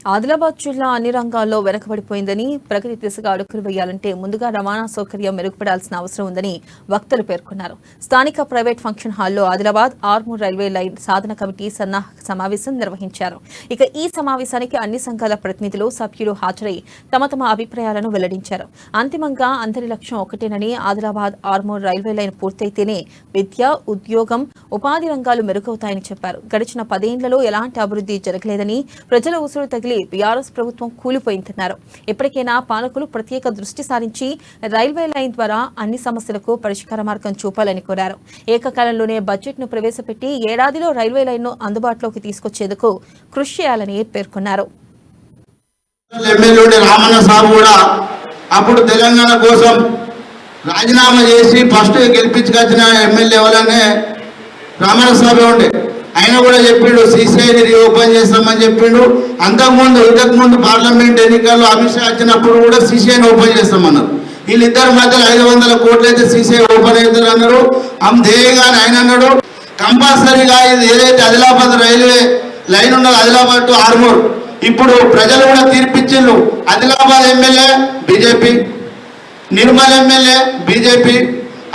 ఆదిలాబాద్ జిల్లా అన్ని రంగాల్లో వెనకబడిపోయిందని, ప్రగతి దిశగా అడుగులు వేయాలంటే ముందుగా రవాణా సౌకర్యం మెరుగుపడాల్సిన అవసరం ఉందని వక్తలు పేర్కొన్నారు. స్థానిక ప్రైవేట్ ఫంక్షన్ హాల్లో ఆదిలాబాద్ ఆర్మూర్ రైల్వే లైన్ సాధన కమిటీ సన్నాహక సమావేశం నిర్వహించారు. ఈ సమావేశానికి అన్ని సంఘాల ప్రతినిధులు, సభ్యులు హాజరై తమ అభిప్రాయాలను వెల్లడించారు. అంతిమంగా అందరి లక్ష్యం ఒకటేనని, ఆదిలాబాద్ ఆర్మూర్ రైల్వే లైన్ పూర్తయితేనే విద్య, ఉద్యోగం, ఉపాధి రంగాలు మెరుగవుతాయని చెప్పారు. గడిచిన 10 ఏళ్లలో ఎలాంటి అభివృద్ధి జరగలేదని, ప్రజల ఉసురు తగిలి బీఆర్ఎస్ ప్రభుత్వం కూలిపోయిందన్నారు. ఇప్పటికైనా పాలకులు ప్రత్యేక దృష్టి సారించి రైల్వే లైన్ ద్వారా అన్ని సమస్యలకు పరిష్కార మార్గం చూపాలని కోరారు. ఏకకాలంలోనే బడ్జెట్ ను ప్రవేశపెట్టి ఏడాదిలో రైల్వే లైన్ ను అందుబాటులోకి తీసుకొచ్చేందుకు కృషి చేయాలని పేర్కొన్నారు. అప్పుడు తెలంగాణ కోసం రాజీనామా చేసి ఫస్ట్ గెలిపించుకొచ్చిన ఎమ్మెల్యే ఎవరనే రామనస్వామి ఉండే. ఆయన కూడా చెప్పిండు సీసీఐని రీఓపెన్ చేస్తామని చెప్పిండు. ఇంతకుముందు పార్లమెంట్ ఎన్నికల్లో అమిత్ షా వచ్చినప్పుడు కూడా సీసీఐని ఓపెన్ చేస్తామన్నారు. వీళ్ళిద్దరి మధ్యలో 500 కోట్లు అయితే సీసీఐ ఓపెన్ అవుతుంది అన్నారు. ధ్యేయంగా ఆయన అన్నాడు కంపల్సరీగా ఇది ఏదైతే ఆదిలాబాద్ రైల్వే లైన్ ఉన్నదో ఆదిలాబాద్ టు ఆర్మూర్, ఇప్పుడు ప్రజలు కూడా తీర్పిచ్చిళ్ళు. Adilabad MLA BJP, Nirmal MLA BJP,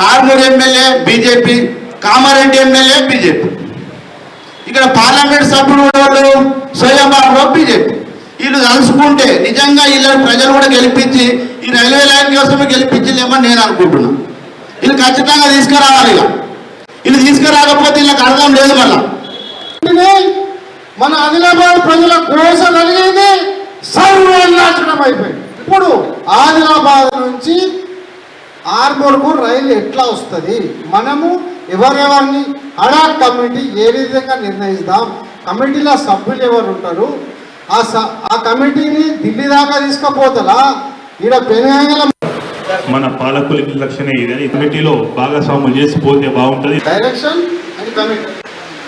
Armur MLA BJP, Kamareddy MLA BJP. ఇక్కడ పార్లమెంట్ సభ్యులు వాళ్ళు స్వయం బీజేపీ. వీళ్ళు తలుసుకుంటే నిజంగా వీళ్ళని ప్రజలు కూడా గెలిపించి ఈ రైల్వే లైన్ కోసమే గెలిపించలేమని నేను అనుకుంటున్నాను. వీళ్ళు ఖచ్చితంగా తీసుకురావాలి. వీళ్ళు తీసుకురాకపోతే వీళ్ళకి అర్థం లేదు. మళ్ళా మన ఆదిలాబాద్ ప్రజల కోస కలిగింది సర్వనాశనం అయిపోయింది. ఇప్పుడు ఆదిలాబాద్ నుంచి ఆర్మూర్కు రైలు ఎట్లా వస్తుంది, మనము ఎవరెవరిని అడా కమిటీ ఏ విధంగా నిర్ణయిస్తాం, కమిటీలో సభ్యులు ఎవరు ఉంటారు, ఆ కమిటీని ఢిల్లీ దాకా తీసుకుపోతారా, ఈడ పెనుగంగల మన పాలకుల నిర్లక్ష్యమే ఇదని కమిటీలో భాగస్వాములు చేసి పోతే బాగుంటుంది. Direction and committee